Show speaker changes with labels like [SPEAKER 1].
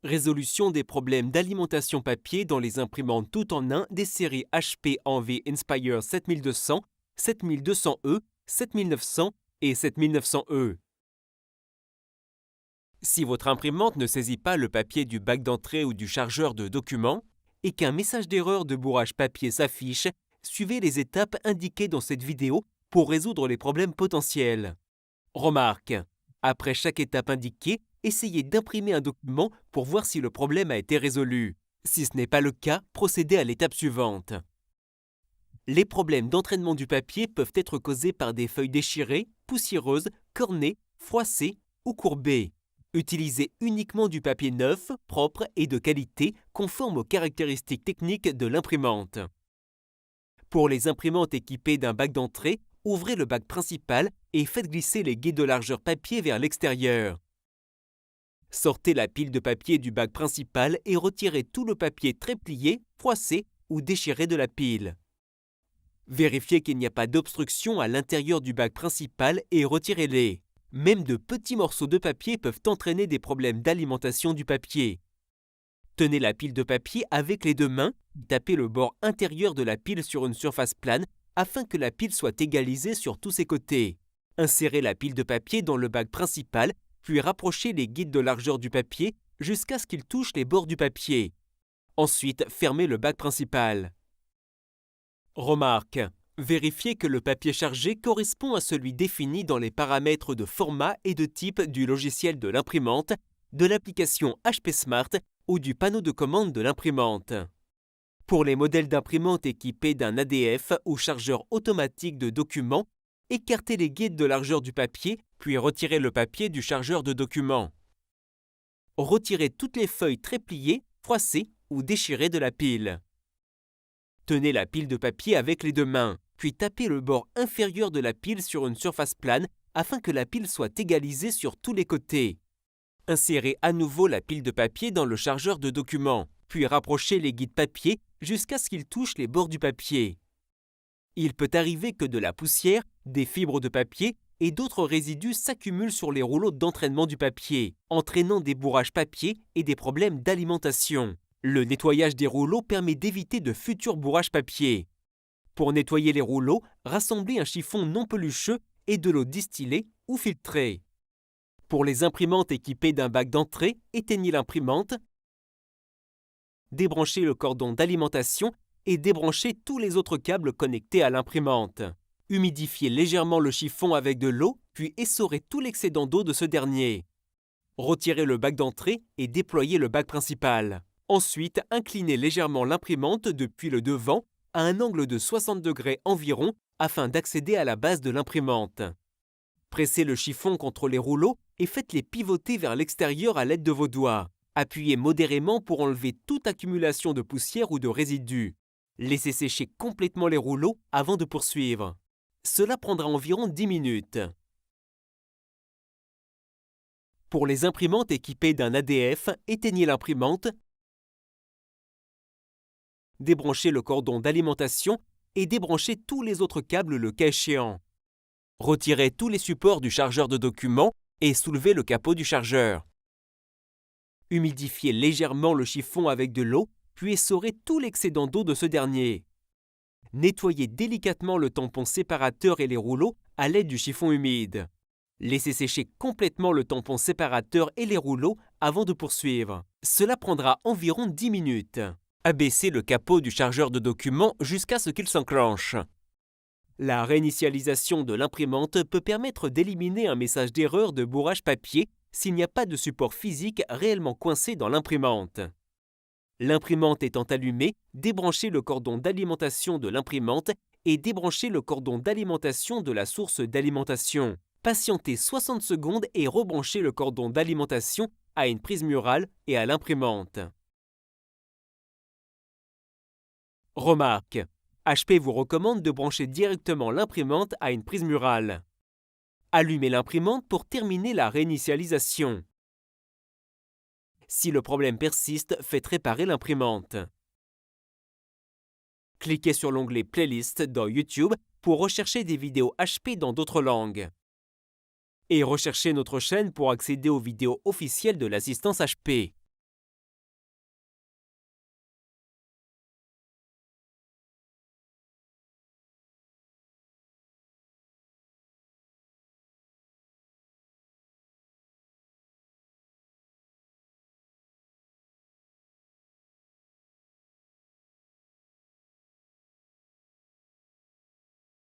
[SPEAKER 1] Résolution des problèmes d'alimentation papier dans les imprimantes tout en un des séries HP Envy Inspire 7200, 7200E, 7900 et 7900E. Si votre imprimante ne saisit pas le papier du bac d'entrée ou du chargeur de documents et qu'un message d'erreur de bourrage papier s'affiche, suivez les étapes indiquées dans cette vidéo pour résoudre les problèmes potentiels. Remarque: après chaque étape indiquée, essayez d'imprimer un document pour voir si le problème a été résolu. Si ce n'est pas le cas, procédez à l'étape suivante. Les problèmes d'entraînement du papier peuvent être causés par des feuilles déchirées, poussiéreuses, cornées, froissées ou courbées. Utilisez uniquement du papier neuf, propre et de qualité, conforme aux caractéristiques techniques de l'imprimante. Pour les imprimantes équipées d'un bac d'entrée, ouvrez le bac principal et faites glisser les guides de largeur papier vers l'extérieur. Sortez la pile de papier du bac principal et retirez tout le papier très plié, froissé ou déchiré de la pile. Vérifiez qu'il n'y a pas d'obstruction à l'intérieur du bac principal et retirez-les. Même de petits morceaux de papier peuvent entraîner des problèmes d'alimentation du papier. Tenez la pile de papier avec les deux mains, tapez le bord intérieur de la pile sur une surface plane afin que la pile soit égalisée sur tous ses côtés. Insérez la pile de papier dans le bac principal, puis rapprochez les guides de largeur du papier jusqu'à ce qu'ils touchent les bords du papier. Ensuite, fermez le bac principal. Remarque: vérifiez que le papier chargé correspond à celui défini dans les paramètres de format et de type du logiciel de l'imprimante, de l'application HP Smart ou du panneau de commande de l'imprimante. Pour les modèles d'imprimantes équipés d'un ADF ou chargeur automatique de documents, écartez les guides de largeur du papier, puis retirez le papier du chargeur de documents. Retirez toutes les feuilles très pliées, froissées ou déchirées de la pile. Tenez la pile de papier avec les deux mains, puis tapez le bord inférieur de la pile sur une surface plane afin que la pile soit égalisée sur tous les côtés. Insérez à nouveau la pile de papier dans le chargeur de documents, puis rapprochez les guides papier jusqu'à ce qu'ils touchent les bords du papier. Il peut arriver que de la poussière, des fibres de papier et d'autres résidus s'accumulent sur les rouleaux d'entraînement du papier, entraînant des bourrages papier et des problèmes d'alimentation. Le nettoyage des rouleaux permet d'éviter de futurs bourrages papier. Pour nettoyer les rouleaux, rassemblez un chiffon non pelucheux et de l'eau distillée ou filtrée. Pour les imprimantes équipées d'un bac d'entrée, éteignez l'imprimante, débranchez le cordon d'alimentation et débranchez tous les autres câbles connectés à l'imprimante. Humidifiez légèrement le chiffon avec de l'eau, puis essorez tout l'excédent d'eau de ce dernier. Retirez le bac d'entrée et déployez le bac principal. Ensuite, inclinez légèrement l'imprimante depuis le devant à un angle de 60 degrés environ afin d'accéder à la base de l'imprimante. Pressez le chiffon contre les rouleaux et faites-les pivoter vers l'extérieur à l'aide de vos doigts. Appuyez modérément pour enlever toute accumulation de poussière ou de résidus. Laissez sécher complètement les rouleaux avant de poursuivre. Cela prendra environ 10 minutes. Pour les imprimantes équipées d'un ADF, éteignez l'imprimante, débranchez le cordon d'alimentation et débranchez tous les autres câbles le cas échéant. Retirez tous les supports du chargeur de documents et soulevez le capot du chargeur. Humidifiez légèrement le chiffon avec de l'eau, puis essorez tout l'excédent d'eau de ce dernier. Nettoyez délicatement le tampon séparateur et les rouleaux à l'aide du chiffon humide. Laissez sécher complètement le tampon séparateur et les rouleaux avant de poursuivre. Cela prendra environ 10 minutes. Abaissez le capot du chargeur de documents jusqu'à ce qu'il s'enclenche. La réinitialisation de l'imprimante peut permettre d'éliminer un message d'erreur de bourrage papier s'il n'y a pas de support physique réellement coincé dans l'imprimante. L'imprimante étant allumée, débranchez le cordon d'alimentation de l'imprimante et débranchez le cordon d'alimentation de la source d'alimentation. Patientez 60 secondes et rebranchez le cordon d'alimentation à une prise murale et à l'imprimante. Remarque: HP vous recommande de brancher directement l'imprimante à une prise murale. Allumez l'imprimante pour terminer la réinitialisation. Si le problème persiste, faites réparer l'imprimante. Cliquez sur l'onglet Playlist dans YouTube pour rechercher des vidéos HP dans d'autres langues. Et recherchez notre chaîne pour accéder aux vidéos officielles de l'assistance HP.